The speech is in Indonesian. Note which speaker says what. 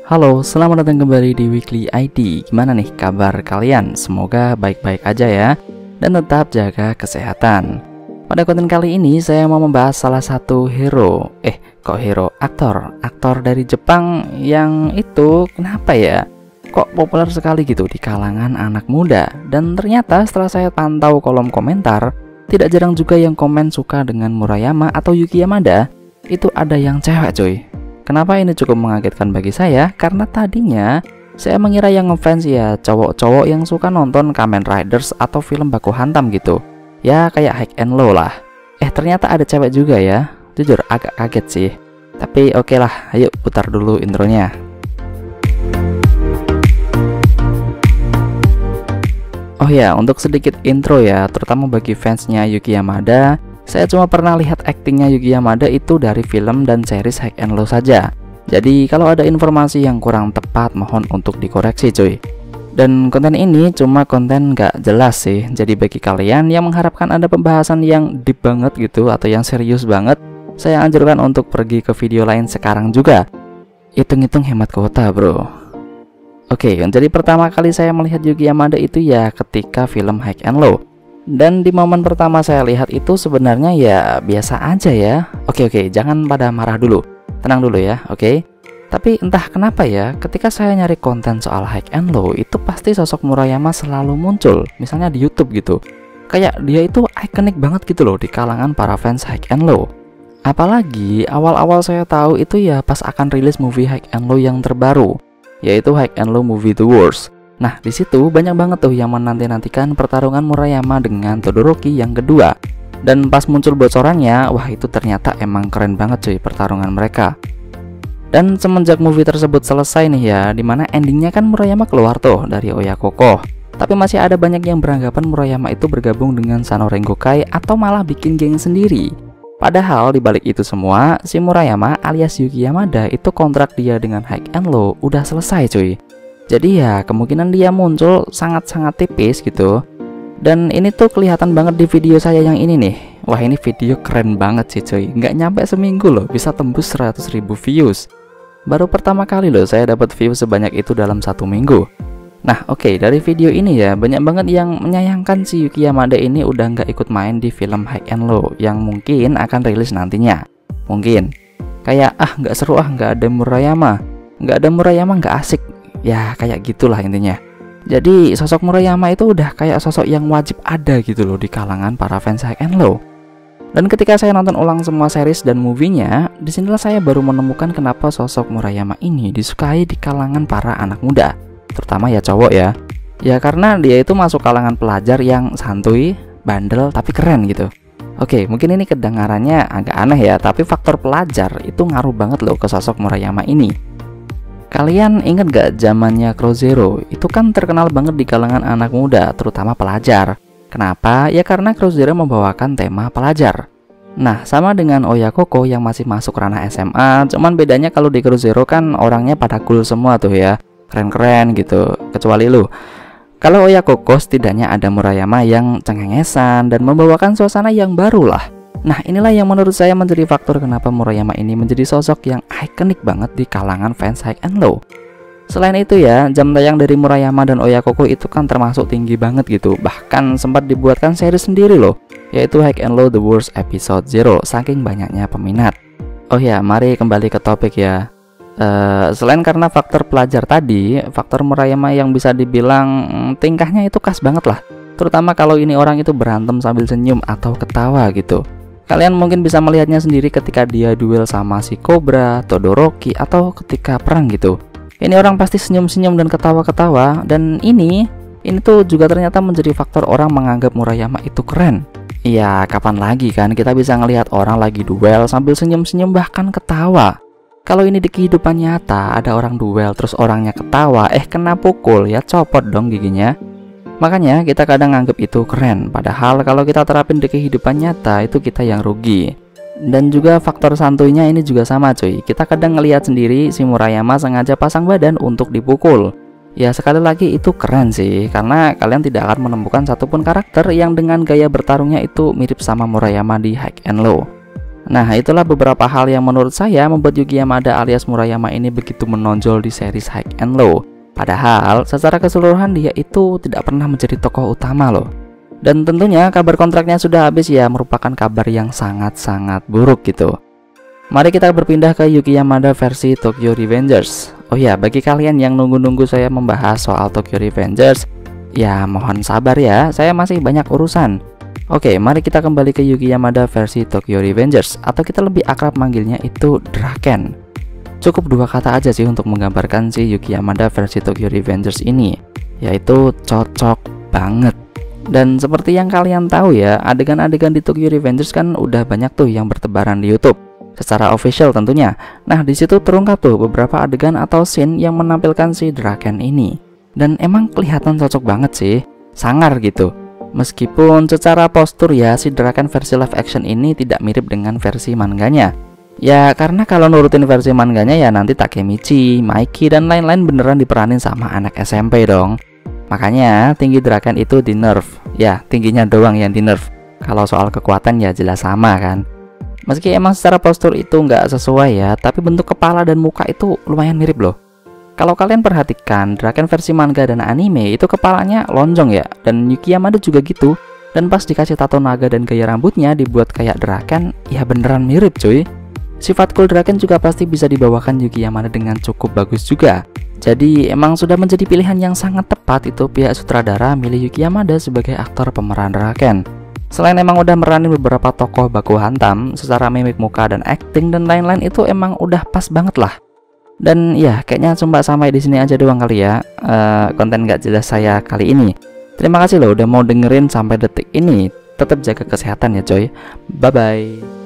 Speaker 1: Halo, selamat datang kembali di Weekly ID. Gimana nih kabar kalian? Semoga baik-baik aja ya, dan tetap jaga kesehatan. Pada konten kali ini saya mau membahas salah satu hero. Aktor dari Jepang yang itu kenapa ya? Kok populer sekali gitu di kalangan anak muda. Dan ternyata setelah saya pantau kolom komentar, tidak jarang juga yang komen suka dengan Murayama atau Yuki Yamada. Itu ada yang cewek cuy. Kenapa ini cukup mengagetkan bagi saya? Karena tadinya saya mengira yang ngefans ya cowok-cowok yang suka nonton Kamen Riders atau film baku hantam gitu. Ya kayak High and Low lah. Ternyata ada cewek juga ya. Jujur agak kaget sih. Tapi oke lah, ayo putar dulu intronya. Oh ya, untuk sedikit intro ya, terutama bagi fansnya Yuki Yamada, saya cuma pernah lihat aktingnya Yuki Yamada itu dari film dan series High and Low saja. Jadi kalau ada informasi yang kurang tepat, mohon untuk dikoreksi cuy. Dan konten ini cuma konten gak jelas sih. Jadi bagi kalian yang mengharapkan ada pembahasan yang deep banget gitu atau yang serius banget, saya anjurkan untuk pergi ke video lain sekarang juga. Hitung-hitung hemat kuota bro. Oke, jadi pertama kali saya melihat Yuki Yamada itu ya ketika film High and Low. Dan di momen pertama saya lihat itu sebenarnya ya biasa aja ya. Oke, jangan pada marah dulu. Tenang dulu ya, oke. Tapi entah kenapa ya, ketika saya nyari konten soal High and Low, itu pasti sosok Murayama selalu muncul. Misalnya di YouTube gitu. Kayak dia itu ikonik banget gitu loh di kalangan para fans High and Low. Apalagi awal-awal saya tahu itu ya pas akan rilis movie High and Low yang terbaru, yaitu High and Low Movie The Worst. Nah, di situ banyak banget tuh yang menanti-nantikan pertarungan Murayama dengan Todoroki yang kedua. Dan pas muncul bocorannya, wah itu ternyata emang keren banget cuy pertarungan mereka. Dan semenjak movie tersebut selesai nih ya, dimana endingnya kan Murayama keluar tuh dari Oyakoko. Tapi masih ada banyak yang beranggapan Murayama itu bergabung dengan Sano Rengokai atau malah bikin geng sendiri. Padahal dibalik itu semua, si Murayama alias Yuki Yamada itu kontrak dia dengan High and Low udah selesai cuy. Jadi ya kemungkinan dia muncul sangat-sangat tipis gitu. Dan ini tuh kelihatan banget di video saya yang ini nih. Wah ini video keren banget sih cuy. Nggak nyampe seminggu loh bisa tembus 100.000 views. Baru pertama kali loh saya dapat view sebanyak itu dalam 1 minggu. Nah oke, dari video ini ya banyak banget yang menyayangkan si Yuki Yamada ini udah nggak ikut main di film High and Low yang mungkin akan rilis nantinya. Mungkin kayak nggak seru nggak ada Murayama. Nggak ada Murayama nggak asik. Ya kayak gitulah intinya. Jadi sosok Murayama itu udah kayak sosok yang wajib ada gitu loh di kalangan para fans High and Low. Dan ketika saya nonton ulang semua series dan movie-nya, disinilah saya baru menemukan kenapa sosok Murayama ini disukai di kalangan para anak muda, terutama ya cowok ya. Ya karena dia itu masuk kalangan pelajar yang santuy, bandel tapi keren gitu. Oke, mungkin ini kedengarannya agak aneh ya, tapi faktor pelajar itu ngaruh banget loh ke sosok Murayama ini. Kalian inget gak zamannya Crow Zero? Itu kan terkenal banget di kalangan anak muda, terutama pelajar. Kenapa? Ya karena Crow Zero membawakan tema pelajar. Nah, sama dengan Oyakoko yang masih masuk ranah SMA, cuman bedanya kalau di Crow Zero kan orangnya pada cool semua tuh ya. Keren-keren gitu, kecuali lu. Kalau Oyakoko setidaknya ada Murayama yang cengengesan dan membawakan suasana yang baru lah. Nah inilah yang menurut saya menjadi faktor kenapa Murayama ini menjadi sosok yang ikonik banget di kalangan fans High and Low. Selain itu ya, jam tayang dari Murayama dan Oyakoko itu kan termasuk tinggi banget gitu. Bahkan sempat dibuatkan seri sendiri loh, yaitu High and Low The Worst Episode 0, saking banyaknya peminat. Oh ya, mari kembali ke topik ya. Selain karena faktor pelajar tadi, faktor Murayama yang bisa dibilang tingkahnya itu khas banget lah. Terutama kalau ini orang itu berantem sambil senyum atau ketawa gitu. Kalian mungkin bisa melihatnya sendiri ketika dia duel sama si Cobra, Todoroki, atau ketika perang gitu. Ini orang pasti senyum-senyum dan ketawa-ketawa. Dan ini tuh juga ternyata menjadi faktor orang menganggap Murayama itu keren. Iya, kapan lagi kan kita bisa ngelihat orang lagi duel sambil senyum-senyum bahkan ketawa. Kalau ini di kehidupan nyata, ada orang duel terus orangnya ketawa, kena pukul ya copot dong giginya. Makanya kita kadang nganggep itu keren, padahal kalau kita terapin di kehidupan nyata itu kita yang rugi. Dan juga faktor santuinya ini juga sama cuy. Kita kadang ngelihat sendiri si Murayama sengaja pasang badan untuk dipukul. Ya sekali lagi itu keren sih, karena kalian tidak akan menemukan satupun karakter yang dengan gaya bertarungnya itu mirip sama Murayama di High and Low. Nah, itulah beberapa hal yang menurut saya membuat Yuki Yamada alias Murayama ini begitu menonjol di series High and Low. Padahal, secara keseluruhan dia itu tidak pernah menjadi tokoh utama loh. Dan tentunya kabar kontraknya sudah habis ya, merupakan kabar yang sangat-sangat buruk gitu. Mari kita berpindah ke Yuki Yamada versi Tokyo Revengers. Oh ya, bagi kalian yang nunggu-nunggu saya membahas soal Tokyo Revengers, ya mohon sabar ya, saya masih banyak urusan. Oke, mari kita kembali ke Yuki Yamada versi Tokyo Revengers, atau kita lebih akrab manggilnya itu Draken. Cukup dua kata aja sih untuk menggambarkan si Yuki Yamada versi Tokyo Revengers ini, yaitu cocok banget. Dan seperti yang kalian tahu ya, adegan-adegan di Tokyo Revengers kan udah banyak tuh yang bertebaran di YouTube secara official tentunya. Nah, di situ terungkap tuh beberapa adegan atau scene yang menampilkan si Draken ini. Dan emang kelihatan cocok banget sih, sangar gitu. Meskipun secara postur ya si Draken versi live action ini tidak mirip dengan versi manganya. Ya karena kalau nurutin versi manganya ya nanti Takemichi, Mikey dan lain-lain beneran diperanin sama anak SMP dong. Makanya tinggi Draken itu di nerf. Ya tingginya doang yang di nerf. Kalau soal kekuatan ya jelas sama kan. Meski emang secara postur itu nggak sesuai ya, tapi bentuk kepala dan muka itu lumayan mirip loh. Kalau kalian perhatikan, Draken versi manga dan anime itu kepalanya lonjong ya, dan Yuki Yamada juga gitu. Dan pas dikasih tato naga dan gaya rambutnya dibuat kayak Draken, ya beneran mirip cuy. Sifat cool Draken juga pasti bisa dibawakan Yuki Yamada dengan cukup bagus juga. Jadi emang sudah menjadi pilihan yang sangat tepat itu pihak sutradara milih Yuki Yamada sebagai aktor pemeran Draken. Selain emang udah meranin beberapa tokoh baku hantam, secara mimik muka dan acting dan lain-lain itu emang udah pas banget lah. Dan ya kayaknya cuma sampai di sini aja doang kali ya konten gak jelas saya kali ini. Terima kasih loh udah mau dengerin sampai detik ini. Tetap jaga kesehatan ya coy. Bye bye.